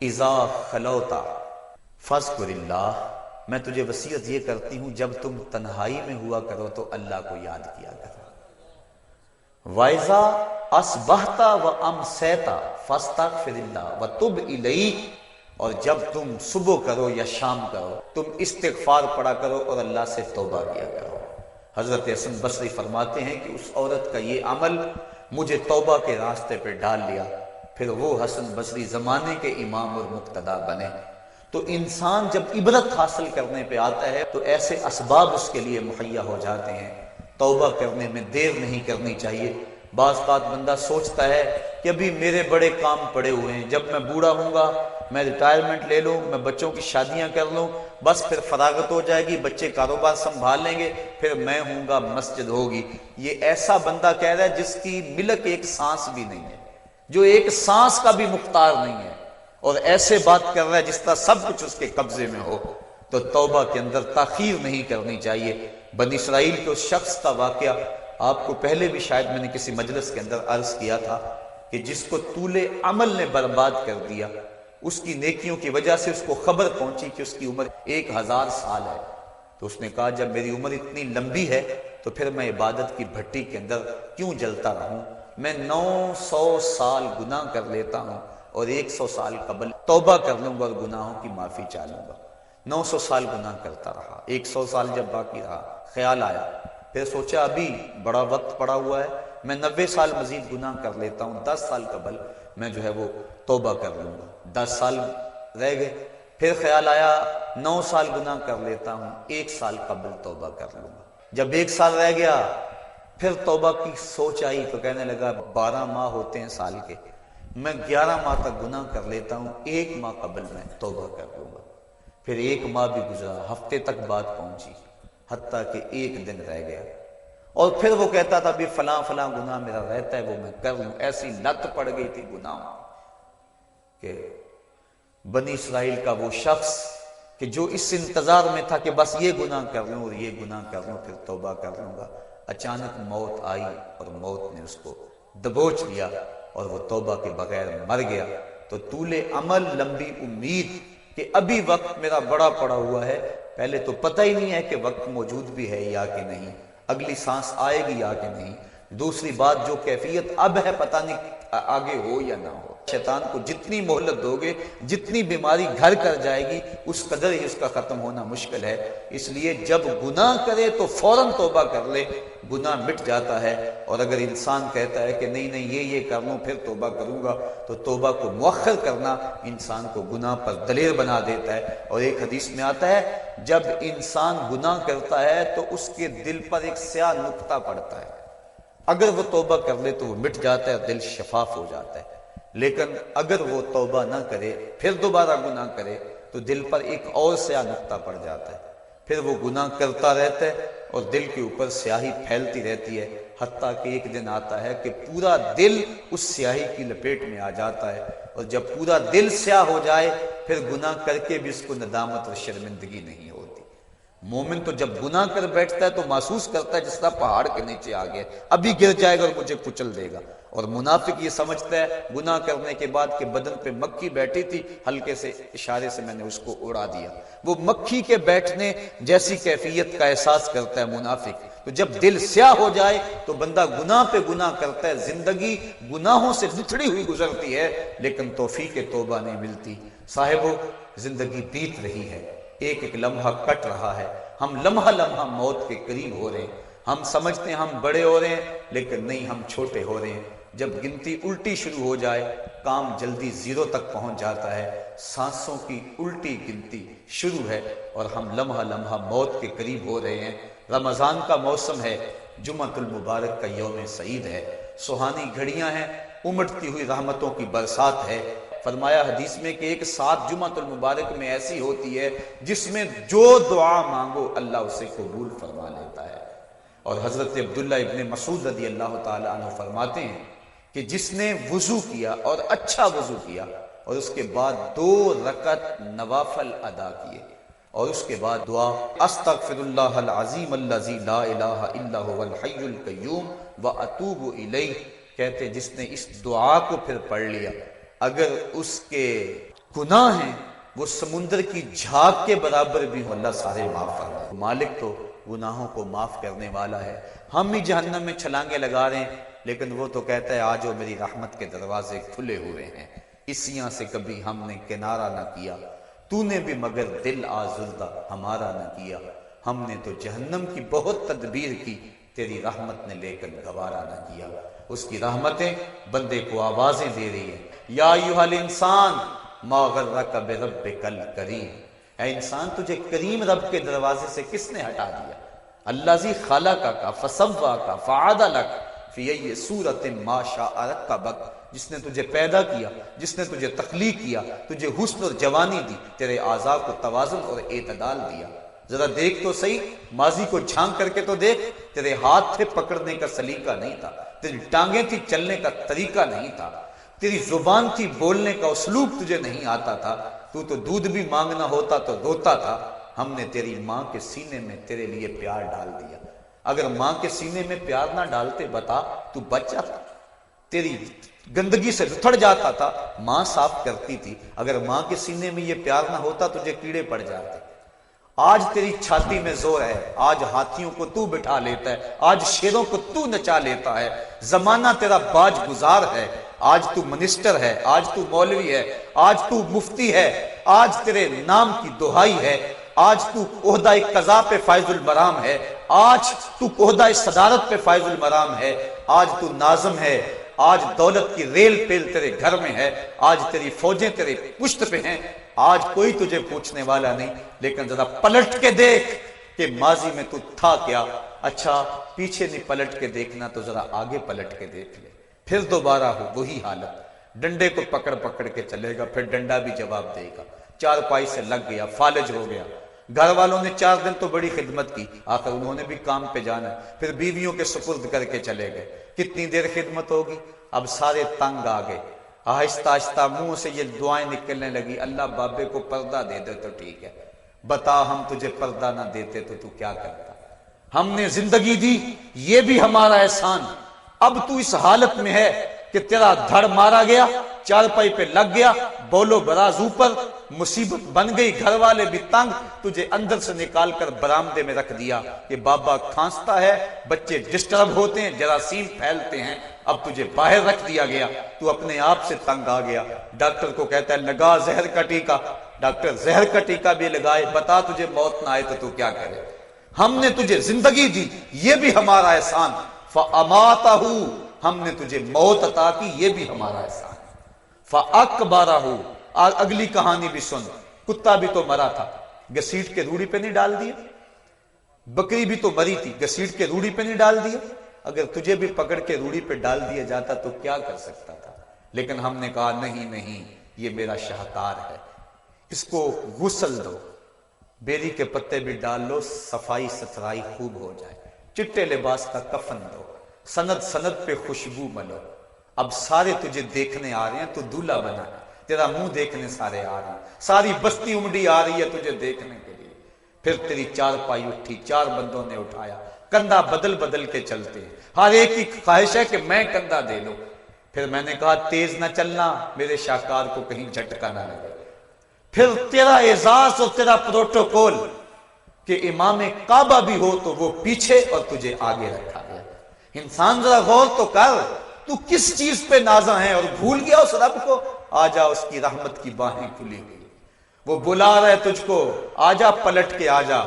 Speaker 2: اذا خلوتا فاذکر اللہ، میں تجھے وصیت یہ کرتی ہوں جب تم تنہائی میں ہوا کرو تو اللہ کو یاد کیا کرو۔ وَإِذَا أَصْبَحْتَ وَأَمْسَيْتَ فَاسْتَغْفِرِ اللَّهَ وَتُبْ إِلَيْهِ، اور جب تم صبح کرو یا شام کرو تم استغفار پڑھا کرو اور اللہ سے توبہ کیا کرو۔ حضرت حسن بصری فرماتے ہیں کہ اس عورت کا یہ عمل مجھے توبہ کے راستے پہ ڈال لیا، پھر وہ حسن بصری زمانے کے امام اور مقتدا بنے۔ تو انسان جب عبرت حاصل کرنے پہ آتا ہے تو ایسے اسباب اس کے لیے مہیا ہو جاتے ہیں۔ توبہ کرنے میں دیر نہیں کرنی چاہیے۔ بعض بات بندہ سوچتا ہے کہ ابھی میرے بڑے کام پڑے ہوئے ہیں، جب میں بوڑھا ہوں گا میں ریٹائرمنٹ لے لوں، میں بچوں کی شادیاں کر لوں، بس پھر فراغت ہو جائے گی، بچے کاروبار سنبھال لیں گے، پھر میں ہوں گا، مسجد ہوگی۔ یہ ایسا بندہ کہہ رہا ہے جس کی ملک ایک سانس بھی نہیں ہے، جو ایک سانس کا بھی مختار نہیں ہے، اور ایسے بات کر رہا ہے جس طرح سب کچھ اس کے قبضے میں ہو۔ تو توبہ کے اندر تاخیر نہیں کرنی چاہیے۔ بنی اسرائیل کے اس شخص کا واقعہ آپ کو پہلے بھی شاید میں نے کسی مجلس کے اندر عرض کیا تھا کہ جس کو طول عمل نے برباد کر دیا، اس کی نیکیوں کی وجہ سے اس کو خبر پہنچی کہ اس کی عمر 1000 سال ہے، تو اس نے کہا جب میری عمر اتنی لمبی ہے تو پھر میں عبادت کی بھٹی کے اندر کیوں جلتا رہوں، میں 900 سال گناہ کر لیتا ہوں اور 100 سال قبل توبہ کر لوں گا اور گناہوں کی معافی چاہوں گا۔ 900 سال گناہ کرتا رہا، 100 سال جب باقی رہا خیال آیا، پھر سوچا ابھی بڑا وقت پڑا ہوا ہے، میں 90 سال مزید گناہ کر لیتا ہوں، 10 سال قبل میں جو ہے وہ توبہ کر لوں گا۔ 10 سال رہ گئے، پھر خیال آیا 9 سال گناہ کر لیتا ہوں، 1 سال قبل توبہ کر لوں گا۔ جب 1 سال رہ گیا پھر توبہ کی سوچ آئی تو کہنے لگا 12 ماہ ہوتے ہیں سال کے، میں 11 ماہ تک گناہ کر لیتا ہوں، 1 ماہ قبل میں توبہ کر لوں گا۔ پھر 1 ماہ بھی گزرا، ہفتے تک بات پہنچی، حتیٰ کہ 1 دن رہ گیا، اور پھر وہ کہتا تھا بھی فلاں فلاں گناہ میرا رہتا ہے وہ میں کر لوں۔ ایسی لت پڑ گئی تھی گناہ کہ بنی اسرائیل کا وہ شخص کہ جو اس انتظار میں تھا کہ بس یہ گناہ کر لوں اور یہ گناہ کر لوں پھر توبہ کر لوں گا، اچانک موت آئی اور موت نے اس کو دبوچ لیا اور وہ توبہ کے بغیر مر گیا۔ تو طول عمل، لمبی امید کہ ابھی وقت میرا بڑا پڑا ہوا ہے، پہلے تو پتہ ہی نہیں ہے کہ وقت موجود بھی ہے یا کہ نہیں، اگلی سانس آئے گی یا کہ نہیں، دوسری بات جو کیفیت اب ہے پتہ نہیں آگے ہو یا نہ ہو۔ شیطان کو جتنی مہلت دو گے، جتنی بیماری گھر کر جائے گی، اس قدر ہی اس کا ختم ہونا مشکل ہے۔ اس لیے جب گناہ کرے تو فوراً توبہ کر لے، گناہ مٹ جاتا ہے۔ اور اگر انسان کہتا ہے کہ نہیں نہیں یہ کر لوں پھر توبہ کروں گا، تو توبہ کو مؤخر کرنا انسان کو گناہ پر دلیر بنا دیتا ہے۔ اور ایک حدیث میں آتا ہے جب انسان گناہ کرتا ہے تو اس کے دل پر ایک سیاہ نقطہ پڑتا ہے، اگر وہ توبہ کر لے تو وہ مٹ جاتا ہے، دل شفاف ہو جاتا ہے۔ لیکن اگر وہ توبہ نہ کرے پھر دوبارہ گناہ کرے تو دل پر ایک اور سیاہ نقطہ پڑ جاتا ہے، پھر وہ گناہ کرتا رہتا ہے اور دل کے اوپر سیاہی پھیلتی رہتی ہے، حتیٰ کہ ایک دن آتا ہے کہ پورا دل اس سیاہی کی لپیٹ میں آ جاتا ہے، اور جب پورا دل سیاہ ہو جائے پھر گناہ کر کے بھی اس کو ندامت اور شرمندگی نہیں ہوتی۔ مومن تو جب گناہ کر بیٹھتا ہے تو محسوس کرتا ہے جس طرح پہاڑ کے نیچے آ گیا، ابھی گر جائے گا اور مجھے کچل دے گا۔ اور منافق یہ سمجھتا ہے گناہ کرنے کے بعد کہ بدن پہ مکھی بیٹھی تھی، ہلکے سے اشارے سے میں نے اس کو اڑا دیا، وہ مکھی کے بیٹھنے جیسی کیفیت کا احساس کرتا ہے منافق۔ تو جب دل سیاہ ہو جائے تو بندہ گناہ پہ گناہ کرتا ہے، زندگی گناہوں سے بچھڑی ہوئی گزرتی ہے لیکن توفیق توبہ نہیں ملتی۔ صاحبو، زندگی بیت رہی ہے، ایک ایک لمحہ کٹ رہا ہے، ہم لمحہ لمحہ موت کے قریب ہو رہے ہیں، ہم سمجھتے ہیں ہم بڑے ہو رہے ہیں لیکن نہیں، ہم چھوٹے ہو رہے ہیں۔ جب گنتی الٹی شروع ہو جائے کام جلدی 0 تک پہنچ جاتا ہے، سانسوں کی الٹی گنتی شروع ہے اور ہم لمحہ لمحہ موت کے قریب ہو رہے ہیں۔ رمضان کا موسم ہے، جمعۃ المبارک کا یوم سعید ہے، سہانی گھڑیاں ہیں، امٹتی ہوئی رحمتوں کی برسات ہے۔ فرمایا حدیث میں کہ ایک ساتھ جمعۃ المبارک میں ایسی ہوتی ہے جس میں جو دعا مانگو اللہ اسے قبول فرما لیتا ہے۔ اور حضرت عبداللہ ابن مسعود رضی اللہ تعالی عنہ فرماتے ہیں کہ جس نے وضو کیا اور اچھا وضو کیا اور اس کے بعد 2 رکعت نوافل ادا کیے اور اس کے بعد دعا استغفر اللہ العظیم الذی لا الہ الا هو الحی القیوم واتوب الیہ، کہتے جس نے اس دعا کو پھر پڑھ لیا، اگر اس کے گناہ ہیں وہ سمندر کی جھاگ کے برابر بھی ہو اللہ سارے معاف فرما۔ مالک تو گناہوں کو معاف کرنے والا ہے، ہم ہی جہنم میں چھلانگے لگا رہے ہیں لیکن وہ تو کہتا ہے آجو میری رحمت کے دروازے کھلے ہوئے ہیں۔ اسیاں سے کبھی ہم نے کنارہ نہ کیا، تو نے بھی مگر دل آزردہ ہمارا نہ کیا، ہم نے تو جہنم کی بہت تدبیر کی، تیری رحمت نے لے کر گوارا نہ کیا۔ اس کی رحمتیں بندے کو آوازیں دے رہی ہیں، یا ایھا الانسان ما غرک بربک الکریم، اے انسان تجھے کریم رب کے دروازے سے کس نے ہٹا دیا؟ الذی خلقک فسواک فعدلک فی ای صورت ما شاء رکبک، جس نے تجھے پیدا کیا، جس نے تجھے تخلیق کیا، تجھے حسن اور جوانی دی، تیرے اعضاء کو توازن اور اعتدال دیا۔ ذرا دیکھ تو صحیح، ماضی کو جھانک کر کے تو دیکھ، تیرے ہاتھ تھے پکڑنے کا سلیقہ نہیں تھا، تیری ٹانگیں تھی چلنے کا طریقہ نہیں تھا، تیری زبان تھی بولنے کا اسلوب تجھے نہیں آتا تھا، تو دودھ بھی مانگنا ہوتا تو روتا تھا۔ ہم نے تیری ماں کے سینے میں تیرے لیے پیار ڈال دیا۔ اگر ماں کے سینے میں پیار نہ ڈالتے بتا تو بچ جاتا، تیری گندگی سے لتھڑ جاتا تھا، ماں صاف کرتی تھی۔ اگر ماں کے سینے میں یہ پیار نہ ہوتا تجھے کیڑے پڑ جاتے۔ آج تیری چھاتی میں زور ہے، آج ہاتھیوں کو تو بٹھا لیتا ہے، آج شیروں کو تو نچا لیتا ہے، زمانہ تیرا باج گزار ہے، آج تو منسٹر ہے، آج تو مولوی ہے، آج تو مفتی ہے، آج تیرے نام کی دہائی ہے، آج تو عہدہ قضا پہ فائز المرام ہے، آج تو عہدہ صدارت پہ فائز المرام ہے، آج تو ناظم ہے، آج دولت کی ریل پیل تیرے گھر میں ہے، آج تیری فوجیں تیرے پشت پہ ہیں، آج کوئی تجھے پوچھنے والا نہیں۔ لیکن ذرا پلٹ کے دیکھ کہ ماضی میں تو تھا کیا۔ اچھا پیچھے نہیں پلٹ کے دیکھنا تو ذرا آگے پلٹ کے دیکھ لے، پھر دوبارہ ہو وہی حالت، ڈنڈے کو پکڑ پکڑ کے چلے گا، پھر ڈنڈا بھی جواب دے گا، چارپائی سے لگ گیا، فالج ہو گیا۔ گھر والوں نے 4 دن تو بڑی خدمت کی، آخر انہوں نے بھی کام پہ جانا، پھر بیویوں کے سپرد کر کے چلے گئے، کتنی دیر خدمت ہوگی؟ اب سارے تنگ آ گئے، آہستہ آہستہ منہ سے یہ دعائیں نکلنے لگی، اللہ بابے کو پردہ دے دے تو ٹھیک ہے، بتا ہم تجھے پردہ نہ دیتے تو کیا کرتا؟ ہم نے زندگی دی، یہ بھی ہمارا احسان، اب تو اس حالت میں ہے کہ تیرا دھڑ مارا گیا، چارپائی پہ لگ گیا، بولو براز اوپر، مصیبت بن گئی، گھر والے بھی تنگ، تجھے اندر سے نکال کر برآمدے میں رکھ دیا کہ بابا کھانستا ہے، بچے ڈسٹرب ہوتے ہیں، جراثیم پھیلتے ہیں، اب تجھے باہر رکھ دیا گیا، تو اپنے آپ سے تنگ آ گیا۔ ڈاکٹر کو کہتا ہے لگا زہر کا ٹیکہ، ڈاکٹر زہر کا ٹیکہ بھی لگائے، بتا تجھے موت نہ آئے تو کیا کرے؟ ہم نے تجھے زندگی دی، یہ بھی ہمارا احسان، فَأَمَاتَهُ، ہم نے تجھے موت عطا کی، یہ بھی ہمارا احسان، فَأَكْبَرَهُ، اگلی کہانی بھی سن، کتا بھی تو مرا تھا، گھسیٹ کے روڑی پہ نہیں ڈال دیا؟ بکری بھی تو مری تھی، گھسیٹ کے روڑی پہ نہیں ڈال دیا؟ اگر تجھے بھی پکڑ کے روڑی پہ ڈال دیا جاتا تو کیا کر سکتا تھا؟ لیکن ہم نے کہا نہیں نہیں، یہ میرا شاہکار ہے، اس کو غسل دو، بیری کے پتے بھی ڈال لو، صفائی ستھرائی خوب ہو جائے، چٹے لباس کا کفن دو، سند سند پہ خوشبو ملو، اب سارے تجھے دیکھنے آ رہے ہیں، تو دولہا بنا، تیرا منہ دیکھنے سارے آ رہے ہیں، ساری بستی امڈی آ رہی ہے تجھے دیکھنے کے لیے۔ پھر تیری چارپائی اٹھی، 4 بندوں نے اٹھایا، کندھا بدل بدل کے چلتے ہیں، ہر ایک کی خواہش ہے کہ میں کندھا دے لوں۔ پھر میں نے کہا تیز نہ چلنا، میرے شاہکار کو کہیں جھٹکا نہ لگے۔ پھر تیرا اعزاز اور تیرا پروٹوکول کہ امام کعبہ بھی ہو تو وہ پیچھے اور تجھے آگے رکھا گیا۔ انسان ذرا غور تو کر، تو کس چیز پہ نازاں ہے اور بھول گیا اس رب کو؟ آجا، اس کی رحمت کی باہیں کھلی گئی، وہ بلا رہا ہے تجھ کو، آجا پلٹ کے آجا،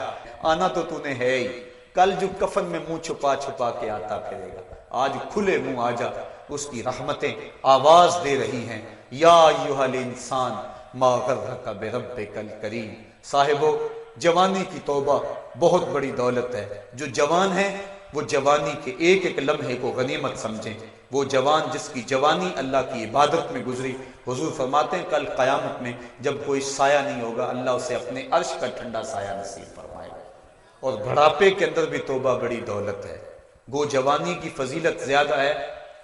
Speaker 2: آنا تو نے ہے ہی، کل جو کفن میں منہ چھپا چھپا کے آتا پھرے گا، آج کھلے منہ آجا، اس کی رحمتیں آواز دے رہی ہیں، یا ایھا الانسان ما غرک بربک الکریم۔ صاحبو، جوانی کی توبہ بہت بڑی دولت ہے، جو جوان ہے وہ جوانی کے ایک ایک لمحے کو غنیمت سمجھیں۔ وہ جوان جس کی جوانی اللہ کی عبادت میں گزری، حضور فرماتے ہیں کل قیامت میں جب کوئی سایہ نہیں ہوگا، اللہ اسے اپنے عرش کا ٹھنڈا سایہ نصیب فرمائے گا۔ اور بڑھاپے کے اندر بھی توبہ بڑی دولت ہے، گو جوانی کی فضیلت زیادہ ہے،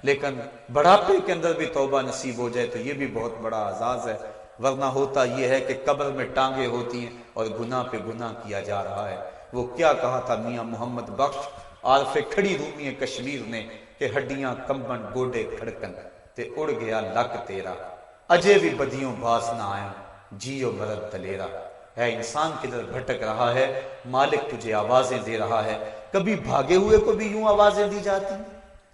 Speaker 2: لیکن بڑھاپے کے اندر بھی توبہ نصیب ہو جائے تو یہ بھی بہت بڑا اعزاز ہے، ورنہ ہوتا یہ ہے کہ قبر میں ٹانگیں ہوتی ہیں اور گناہ پہ گناہ کیا جا رہا ہے۔ وہ کیا کہا تھا میاں محمد بخش عارف کھڑی رومی کشمیر نے کہ ہڈیاں کمبن گوڈے کھڑکن تے اڑ گیا لک تیرا، اجے بھی بدیوں باز نہ آیا، جیو مرد دلیرا۔ ہے انسان کدھر بھٹک رہا ہے، مالک تجھے آوازیں دے رہا ہے۔ کبھی بھاگے ہوئے کو بھی یوں آوازیں دی جاتی ہیں،